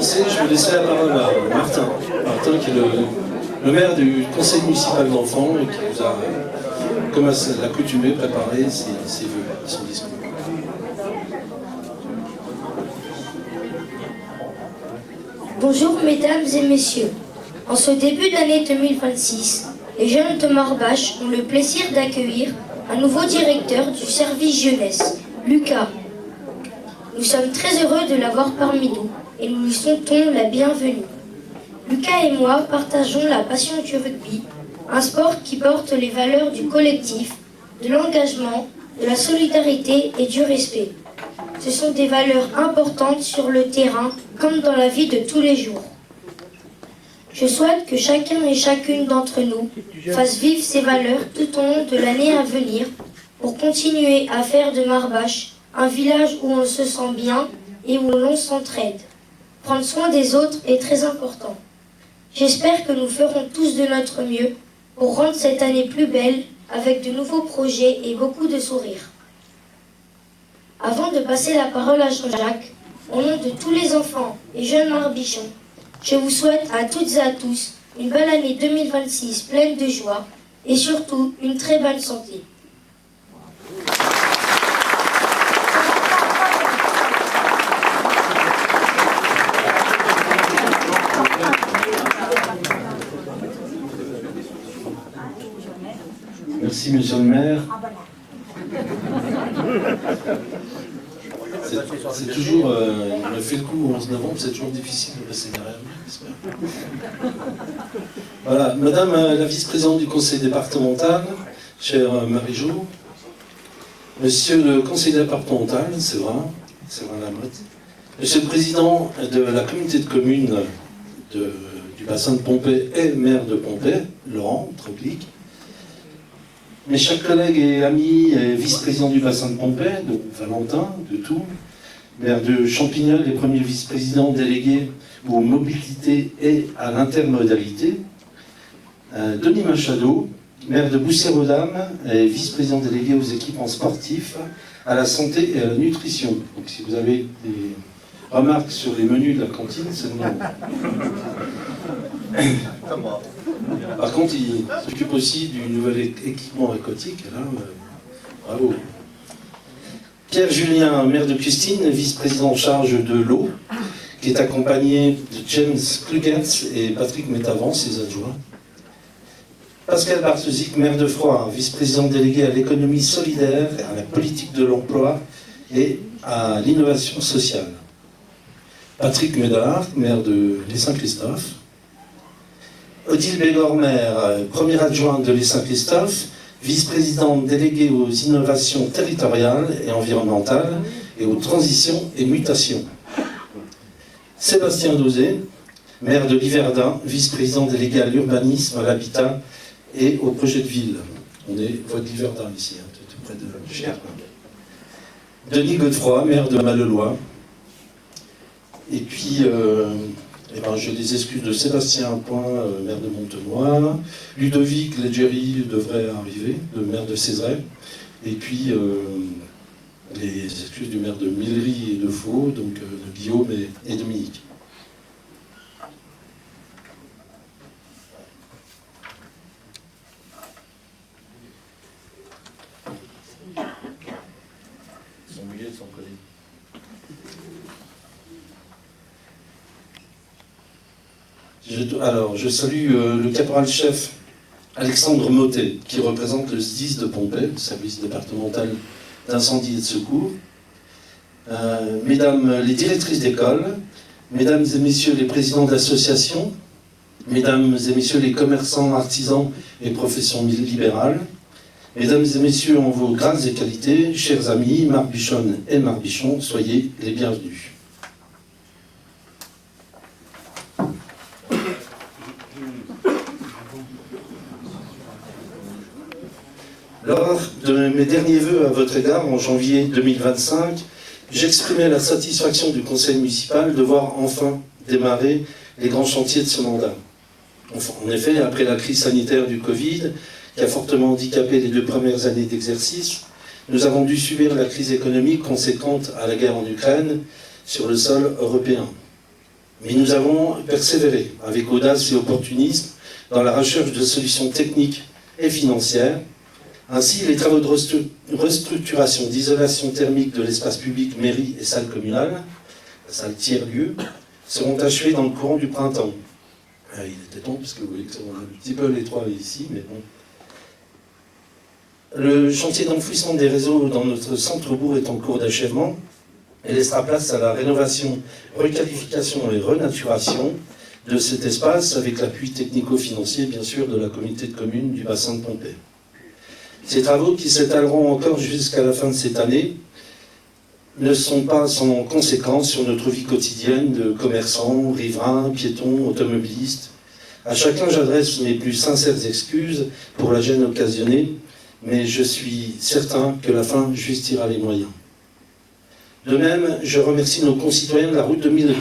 commencer, je vais laisser la parole à Martin. Martin qui est le maire du conseil municipal d'enfants et qui nous a, comme à l'accoutumée, préparé ses vœux, son discours. Bonjour mesdames et messieurs. En ce début d'année 2026, les jeunes de Marbache ont le plaisir d'accueillir un nouveau directeur du service jeunesse, Lucas. Nous sommes très heureux de l'avoir parmi nous et nous lui souhaitons la bienvenue. Lucas et moi partageons la passion du rugby, un sport qui porte les valeurs du collectif, de l'engagement, de la solidarité et du respect. Ce sont des valeurs importantes sur le terrain comme dans la vie de tous les jours. Je souhaite que chacun et chacune d'entre nous fasse vivre ces valeurs tout au long de l'année à venir pour continuer à faire de Marbache un village où on se sent bien et où l'on s'entraide. Prendre soin des autres est très important. J'espère que nous ferons tous de notre mieux pour rendre cette année plus belle avec de nouveaux projets et beaucoup de sourires. Avant de passer la parole à Jean-Jacques, au nom de tous les enfants et jeunes marbichons, je vous souhaite à toutes et à tous une belle année 2026 pleine de joie et surtout une très bonne santé. Merci monsieur le maire. C'est toujours, on a fait le coup au 11 novembre, c'est toujours difficile de passer derrière lui, j'espère. Voilà, madame la vice-présidente du conseil départemental, chère Marie-Jo, monsieur le conseil départemental, c'est vrai Lamotte, monsieur le président de la communauté de communes du bassin de Pompée et maire de Pompée, Laurent Troplic, mes chers collègues et amis et vice-présidents du bassin de Pompée, de Valentin, de Toul, maire de Champignol et premier vice-président délégué aux mobilités et à l'intermodalité, Denis Machado, maire de Boussy-Rodam et vice-président délégué aux équipements sportifs, à la santé et à la nutrition. Donc si vous avez des remarques sur les menus de la cantine, c'est le moment. Par contre, il s'occupe aussi du nouvel équipement aquatique. Là, bravo. Pierre Julien, maire de Custine, vice-président en charge de l'eau, qui est accompagné de James Klugetz et Patrick Métavant, ses adjoints. Pascal Bartosic, maire de Froid, vice-président délégué à l'économie solidaire, à la politique de l'emploi et à l'innovation sociale. Patrick Médard, maire de Les Saint-Christophe. Odile Bégor-Maire, première adjointe de Les Saint-Christophe, vice-présidente déléguée aux innovations territoriales et environnementales et aux transitions et mutations. Sébastien Dosé, maire de Liverdun, vice-président délégué à l'urbanisme, à l'habitat et au projet de ville. On est voie de Liverdun ici, tout près de Cher. Denis Godefroy, maire de Mallelois. Et puis, j'ai des excuses de Sébastien Point, maire de Montenoy. Ludovic Leggeri devrait arriver, le maire de Cézray. Et puis, les excuses du maire de Millery et de Faux, donc de Guillaume et Dominique. Ils sont mouillés de son côté. Je salue le caporal-chef Alexandre Motet, qui représente le SDIS de Pompée, le service départemental d'incendie et de secours. Mesdames les directrices d'école, mesdames et messieurs les présidents d'associations, mesdames et messieurs les commerçants, artisans et professions libérales, mesdames et messieurs en vos grades et qualités, chers amis, marbichonnes et marbichons, soyez les bienvenus. Lors de mes derniers vœux à votre égard, en janvier 2025, j'exprimais la satisfaction du conseil municipal de voir enfin démarrer les grands chantiers de ce mandat. En effet, après la crise sanitaire du Covid, qui a fortement handicapé les 2 premières années d'exercice, nous avons dû subir la crise économique conséquente à la guerre en Ukraine sur le sol européen. Mais nous avons persévéré avec audace et opportunisme dans la recherche de solutions techniques et financières. Ainsi, les travaux de restructuration d'isolation thermique de l'espace public, mairie et salle communale, la salle tiers-lieu, seront achevés dans le courant du printemps. Il était temps, parce que vous voyez que c'est un petit peu l'étroit ici, mais bon. Le chantier d'enfouissement des réseaux dans notre centre-bourg est en cours d'achèvement et laissera place à la rénovation, requalification et renaturation de cet espace avec l'appui technico-financier, bien sûr, de la communauté de communes du bassin de Pompée. Ces travaux, qui s'étaleront encore jusqu'à la fin de cette année, ne sont pas sans conséquences sur notre vie quotidienne de commerçants, riverains, piétons, automobilistes. À chacun, j'adresse mes plus sincères excuses pour la gêne occasionnée, mais je suis certain que la fin justifiera les moyens. De même, je remercie nos concitoyens de la route de Millery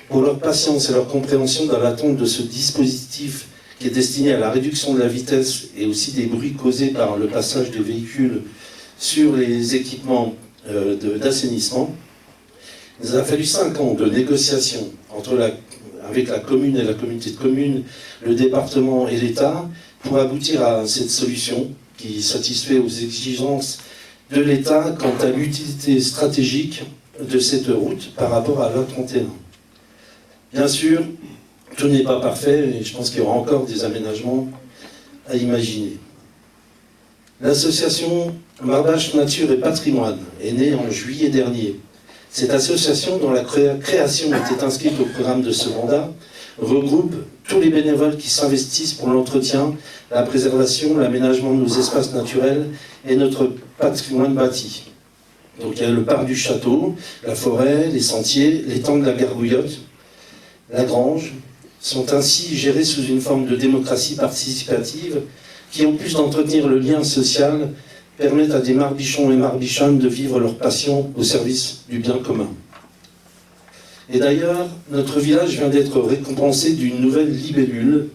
pour leur patience et leur compréhension dans l'attente de ce dispositif qui est destiné à la réduction de la vitesse et aussi des bruits causés par le passage des véhicules sur les équipements d'assainissement. Il nous a fallu 5 ans de négociations avec la commune et la communauté de communes, le département et l'État, pour aboutir à cette solution qui satisfait aux exigences de l'État quant à l'utilité stratégique de cette route par rapport à l'A31. Bien sûr, tout n'est pas parfait et je pense qu'il y aura encore des aménagements à imaginer. L'association Marbache Nature et Patrimoine est née en juillet dernier. Cette association, dont la création était inscrite au programme de ce mandat, regroupe tous les bénévoles qui s'investissent pour l'entretien, la préservation, l'aménagement de nos espaces naturels et notre patrimoine bâti. Donc il y a le parc du château, la forêt, les sentiers, l'étang de la Gargouillotte, la grange, sont ainsi gérés sous une forme de démocratie participative qui, en plus d'entretenir le lien social, permettent à des marbichons et marbichonnes de vivre leur passion au service du bien commun. Et d'ailleurs, notre village vient d'être récompensé d'une nouvelle libellule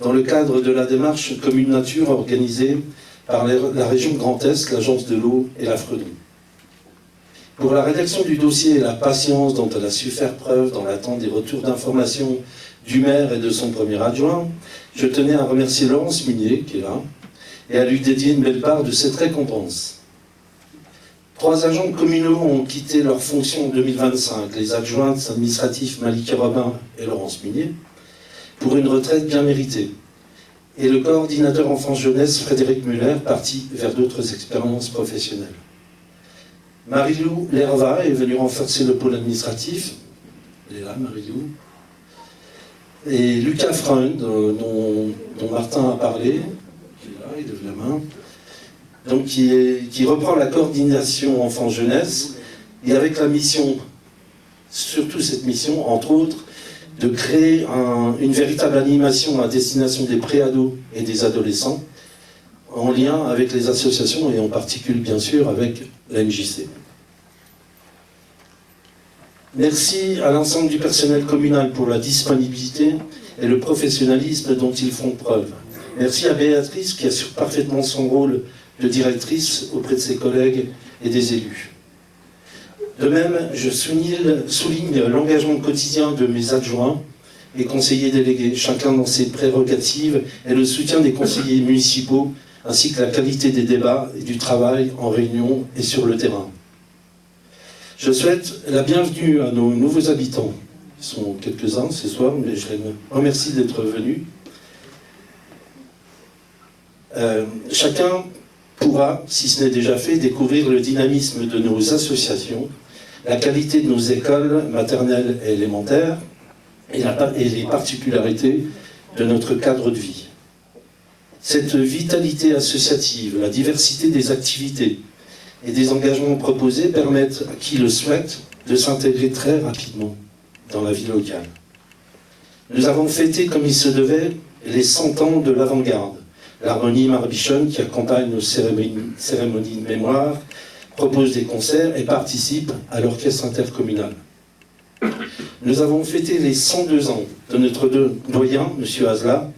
dans le cadre de la démarche Commune Nature organisée par la région Grand Est, l'Agence de l'eau et la Fredon. Pour la rédaction du dossier et la patience dont elle a su faire preuve dans l'attente des retours d'information du maire et de son premier adjoint, je tenais à remercier Laurence Munier, qui est là, et à lui dédier une belle part de cette récompense. 3 agents communaux ont quitté leurs fonctions en 2025, les adjointes administratives Malika Robin et Laurence Munier, pour une retraite bien méritée. Et le coordinateur enfance-jeunesse Frédéric Muller, parti vers d'autres expériences professionnelles. Marie-Lou Lerva est venue renforcer le pôle administratif. Elle est là, Marie-Lou. Et Lucas Freund, dont Martin a parlé, qui est là, il lève la main, donc qui reprend la coordination enfance-jeunesse, et avec la mission, surtout cette mission, entre autres, de créer une véritable animation à destination des préados et des adolescents, en lien avec les associations et en particulier, bien sûr, avec la MJC. Merci à l'ensemble du personnel communal pour la disponibilité et le professionnalisme dont ils font preuve. Merci à Béatrice qui assure parfaitement son rôle de directrice auprès de ses collègues et des élus. De même, je souligne l'engagement quotidien de mes adjoints et conseillers délégués, chacun dans ses prérogatives, et le soutien des conseillers municipaux, ainsi que la qualité des débats et du travail en réunion et sur le terrain. Je souhaite la bienvenue à nos nouveaux habitants. Ils sont quelques-uns ce soir, mais je les remercie d'être venus. Chacun pourra, si ce n'est déjà fait, découvrir le dynamisme de nos associations, la qualité de nos écoles maternelles et élémentaires, et les particularités de notre cadre de vie. Cette vitalité associative, la diversité des activités et des engagements proposés permettent à qui le souhaite de s'intégrer très rapidement dans la vie locale. Nous avons fêté comme il se devait les 100 ans de l'avant-garde. L'harmonie marbichonne qui accompagne nos cérémonies de mémoire, propose des concerts et participe à l'orchestre intercommunal. Nous avons fêté les 102 ans de notre doyen, M. Hazla,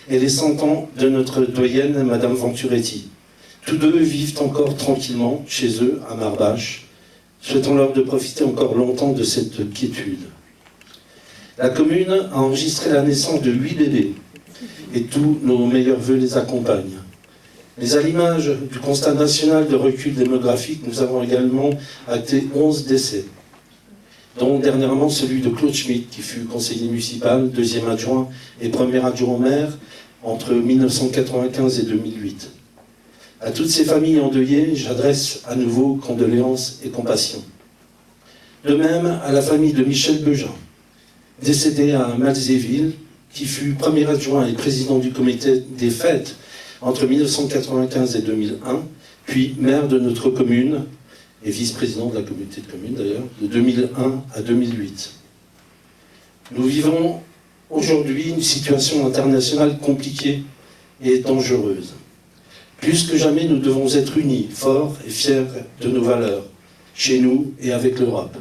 et les 100 ans de notre doyenne, Mme Venturetti. Tous deux vivent encore tranquillement chez eux, à Marbache. Souhaitons-leur de profiter encore longtemps de cette quiétude. La commune a enregistré la naissance de 8 bébés et tous nos meilleurs voeux les accompagnent. Mais à l'image du constat national de recul démographique, nous avons également acté 11 décès, dont dernièrement celui de Claude Schmitt, qui fut conseiller municipal, deuxième adjoint et premier adjoint au maire entre 1995 et 2008. À toutes ces familles endeuillées, j'adresse à nouveau condoléances et compassion. De même à la famille de Michel Beugin, décédé à Malzéville, qui fut premier adjoint et président du comité des fêtes entre 1995 et 2001, puis maire de notre commune, et vice-président de la communauté de communes d'ailleurs, de 2001 à 2008. Nous vivons aujourd'hui une situation internationale compliquée et dangereuse. Plus que jamais, nous devons être unis, forts et fiers de nos valeurs, chez nous et avec l'Europe.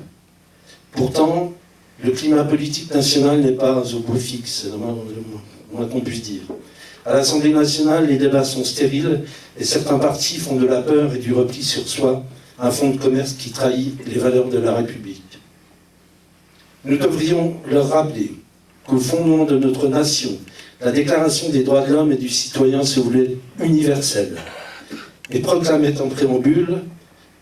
Pourtant, le climat politique national n'est pas au beau fixe, c'est le moins qu'on puisse dire. À l'Assemblée nationale, les débats sont stériles et certains partis font de la peur et du repli sur soi un fonds de commerce qui trahit les valeurs de la République. Nous devrions leur rappeler qu'au fondement de notre nation, la Déclaration des droits de l'homme et du citoyen se voulait universelle et proclamait en préambule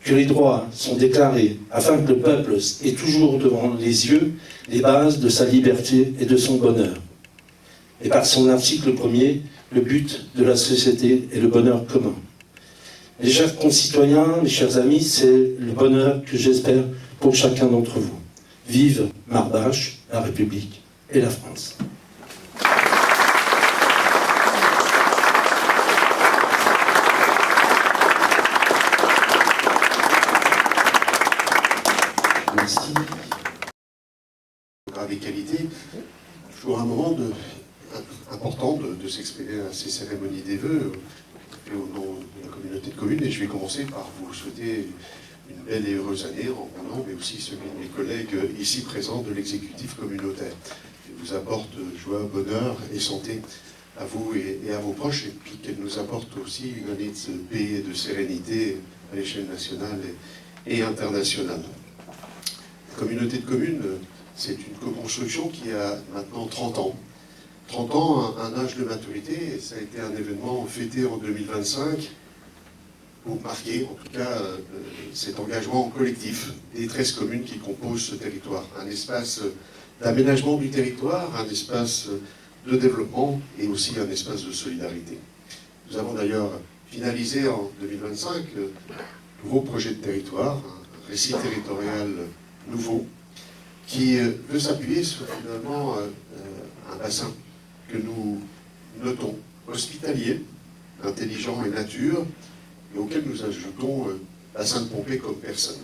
que les droits sont déclarés afin que le peuple ait toujours devant les yeux les bases de sa liberté et de son bonheur. Et par son article 1er, le but de la société est le bonheur commun. Mes chers concitoyens, mes chers amis, c'est le bonheur que j'espère pour chacun d'entre vous. Vive Marbache, la République et la France. Merci. Des qualités, toujours un moment important de s'exprimer à ces cérémonies des vœux au nom de la communauté de communes, et je vais commencer par vous souhaiter une belle et heureuse année en mon nom, mais aussi celui de mes collègues ici présents de l'exécutif communautaire. Je vous apporte joie, bonheur et santé à vous et à vos proches, et puis qu'elle nous apporte aussi une année de paix et de sérénité à l'échelle nationale et internationale. La communauté de communes, c'est une co-construction qui a maintenant 30 ans. 30 ans, un âge de maturité, et ça a été un événement fêté en 2025 pour marquer, en tout cas, cet engagement collectif des 13 communes qui composent ce territoire. Un espace d'aménagement du territoire, un espace de développement et aussi un espace de solidarité. Nous avons d'ailleurs finalisé en 2025 un nouveau projet de territoire, un récit territorial nouveau, qui veut s'appuyer sur finalement un bassin que nous notons hospitalier, intelligent et nature, et auquel nous ajoutons bassin de Pompée comme personne.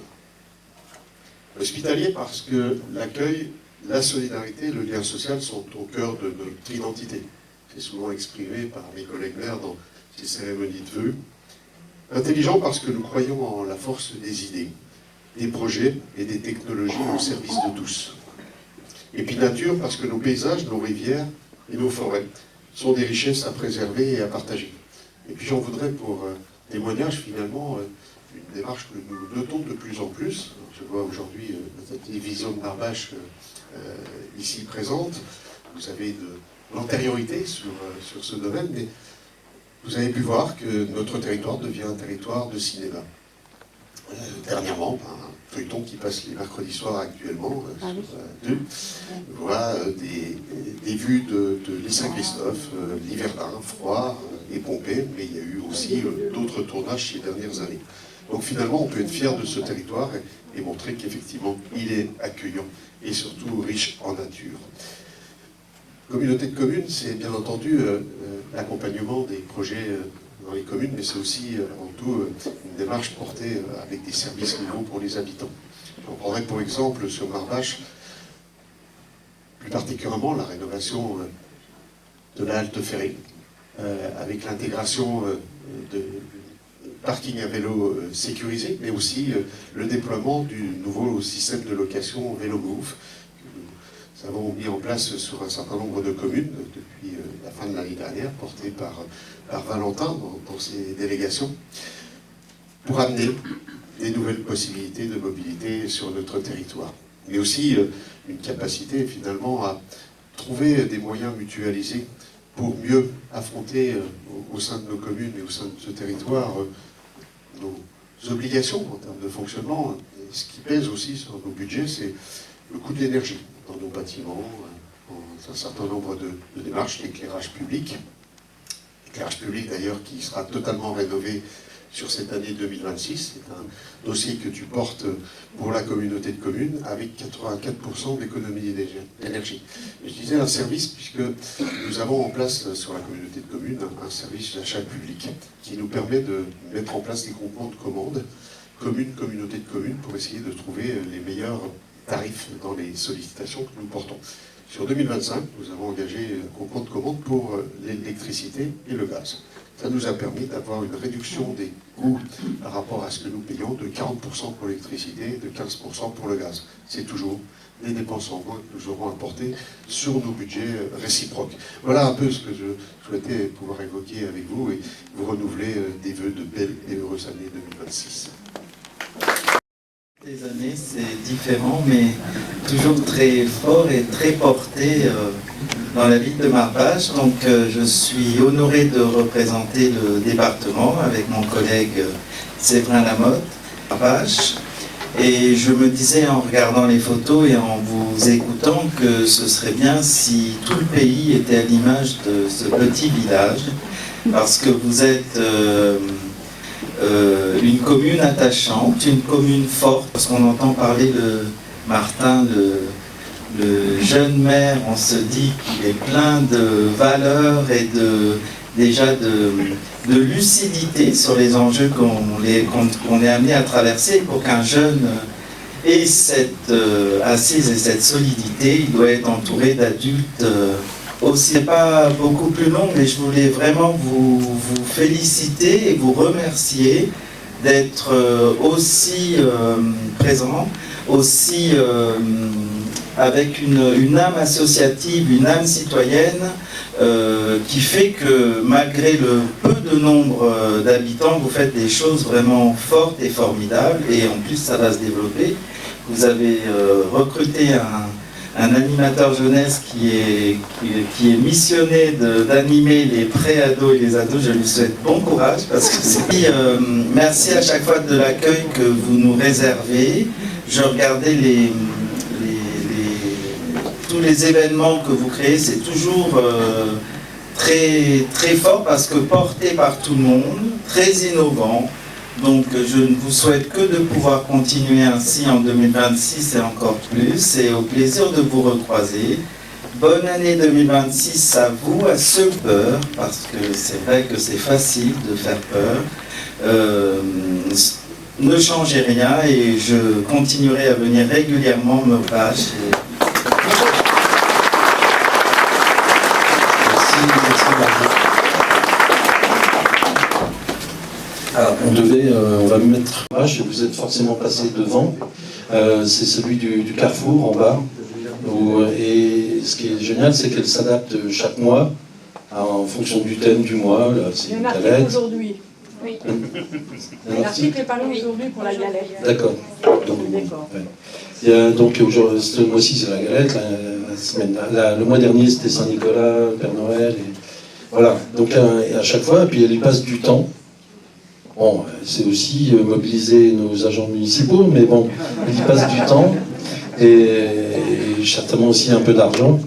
Hospitalier parce que l'accueil, la solidarité, le lien social sont au cœur de notre identité. C'est souvent exprimé par mes collègues maires dans ces cérémonies de vœux. Intelligent parce que nous croyons en la force des idées, des projets et des technologies au service de tous. Et puis nature parce que nos paysages, nos rivières et nos forêts sont des richesses à préserver et à partager. Et puis j'en voudrais pour témoignage finalement une démarche que nous notons de plus en plus. Je vois aujourd'hui la télévision de Marbache ici présente. Vous avez de l'antériorité sur ce domaine, mais vous avez pu voir que notre territoire devient un territoire de cinéma. Dernièrement, un feuilleton qui passe les mercredis soirs actuellement, sur 2, voit des vues de l'île Saint-Christophe, l'Yverdun, Froid et Pompée, mais il y a eu aussi d'autres tournages ces dernières années. Donc finalement, on peut être fier de ce territoire et montrer qu'effectivement, il est accueillant et surtout riche en nature. Communauté de communes, c'est bien entendu l'accompagnement des projets dans les communes, mais c'est aussi avant tout une démarche portée avec des services nouveaux pour les habitants. On prendrait pour exemple sur Marbache, plus particulièrement la rénovation de la halte ferrée, avec l'intégration de parking à vélo sécurisé, mais aussi le déploiement du nouveau système de location VéloMove, que nous avons mis en place sur un certain nombre de communes depuis la fin de l'année dernière, porté par Valentin dans ses délégations, pour amener des nouvelles possibilités de mobilité sur notre territoire. mais aussi une capacité finalement à trouver des moyens mutualisés pour mieux affronter au sein de nos communes et au sein de ce territoire nos obligations en termes de fonctionnement. Et ce qui pèse aussi sur nos budgets, c'est le coût de l'énergie dans nos bâtiments, dans un certain nombre de démarches, l'éclairage public. L'éclairage public d'ailleurs qui sera totalement rénové sur cette année 2026. C'est un dossier que tu portes pour la communauté de communes avec 84% d'économie d'énergie. Et je disais un service puisque nous avons en place sur la communauté de communes un service d'achat public qui nous permet de mettre en place des groupements de commandes communes, communauté de communes pour essayer de trouver les meilleurs tarifs dans les sollicitations que nous portons. Sur 2025, nous avons engagé un groupement de commandes pour l'électricité et le gaz. Ça nous a permis d'avoir une réduction des coûts par rapport à ce que nous payons de 40% pour l'électricité et de 15% pour le gaz. C'est toujours des dépenses en moins que nous aurons apportées sur nos budgets réciproques. Voilà un peu ce que je souhaitais pouvoir évoquer avec vous et vous renouveler des vœux de belles et heureuses années 2026. Les années, c'est différent, mais toujours très fort et très porté dans la ville de Marbach. Donc je suis honoré de représenter le département avec mon collègue Séverin Lamotte, Marbach. Et je me disais en regardant les photos et en vous écoutant que ce serait bien si tout le pays était à l'image de ce petit village, parce que vous êtes une commune attachante, une commune forte, parce qu'on entend parler de Martin, le jeune maire, on se dit qu'il est plein de valeurs et déjà de lucidité sur les enjeux qu'on est amené à traverser. Pour qu'un jeune ait cette assise et cette solidité, il doit être entouré d'adultes aussi. C'est pas beaucoup plus long, mais je voulais vraiment vous féliciter et vous remercier d'être aussi présent, aussi avec une âme associative, une âme citoyenne, qui fait que malgré le peu de nombre d'habitants, vous faites des choses vraiment fortes et formidables, et en plus ça va se développer. Vous avez recruté un animateur jeunesse qui est missionné d'animer les pré-ados et les ados. Je lui souhaite bon courage, parce que c'est... merci à chaque fois de l'accueil que vous nous réservez. Je regardais tous les événements que vous créez, c'est toujours très, très fort, parce que porté par tout le monde, très innovant. Donc je ne vous souhaite que de pouvoir continuer ainsi en 2026 et encore plus, et au plaisir de vous recroiser. Bonne année 2026 à vous, à ceux qui ont peur, parce que c'est vrai que c'est facile de faire peur. Ne changez rien, et je continuerai à venir régulièrement me battre. Alors, on va mettre et vous êtes forcément passé devant. C'est celui du Carrefour en bas. Et ce qui est génial, c'est qu'elle s'adapte chaque mois en fonction du thème du mois. C'est une galette. Aujourd'hui. Oui. L'article est paru aujourd'hui pour la galette. D'accord. Donc ce mois-ci, c'est la galette. Le mois dernier, c'était Saint-Nicolas, Père Noël. Et voilà. Donc à chaque fois, et puis elle y passe du temps. Bon, c'est aussi mobiliser nos agents municipaux, mais bon, il y passe du temps et certainement aussi un peu d'argent.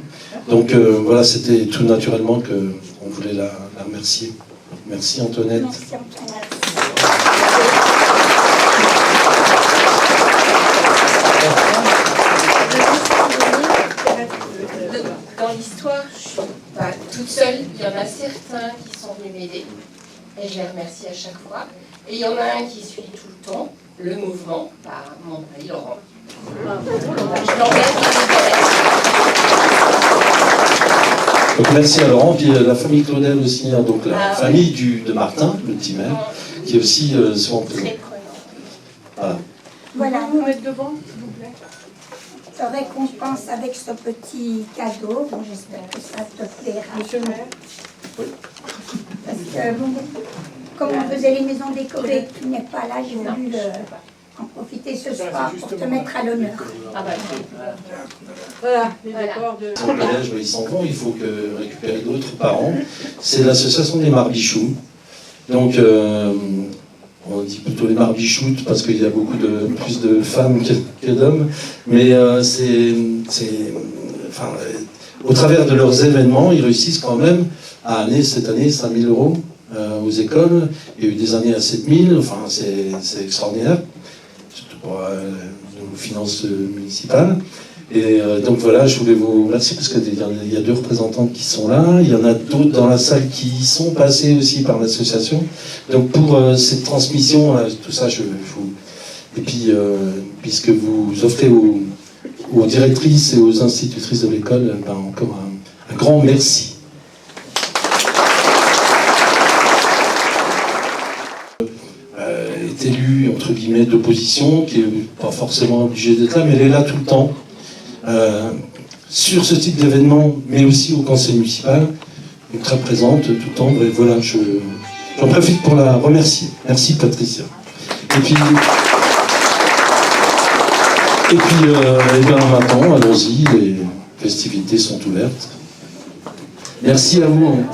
Donc voilà, c'était tout naturellement qu'on voulait la remercier. Merci Antoinette. Merci Antoinette. Dans l'histoire, je ne suis pas toute seule. Il y en a certains qui sont venus m'aider. Et je les remercie à chaque fois. Et il y en a un qui suit tout le temps, le mouvement, mon mari Laurent. Je l'engage dans Donc merci à Laurent, puis la famille Claudel aussi, hein, donc la famille de Martin, le petit maire, qui est aussi souvent présent. Voilà. Voilà. Vous mettre devant, s'il vous plaît. Je récompense avec ce petit cadeau. Bon, j'espère que ça te plaira. Monsieur le maire. Oui. Parce que, bon, comme on faisait les maisons décorées, tu n'es pas là, j'ai voulu en profiter ce soir pour te mettre à l'honneur. Ah bah, Voilà, les Voilà. décors de... Son collège, ils s'en vont, il faut que récupérer d'autres parents. C'est l'association des Marbichoux. Donc, on dit plutôt les Marbichoutes parce qu'il y a beaucoup plus de femmes que d'hommes. Mais enfin, au travers de leurs événements, ils réussissent quand même à amener cette année 5 000 € aux écoles. Il y a eu des années à 7 000, enfin, c'est extraordinaire, surtout pour nos finances municipales. Et donc voilà, je voulais vous remercier parce qu'il y a 2 représentantes qui sont là. Il y en a d'autres dans la salle qui sont passés aussi par l'association. Donc pour cette transmission, tout ça, je vous... Et puis, puisque vous offrez aux directrices et aux institutrices de l'école, encore un grand merci. Est élue, entre guillemets, d'opposition, qui n'est pas forcément obligée d'être là, mais elle est là tout le temps. Sur ce type d'événement, mais aussi au conseil municipal, est très présente tout le temps. Bref, voilà, j'en profite pour la remercier. Merci Patricia. Et puis maintenant, allons-y, les festivités sont ouvertes. Merci à vous.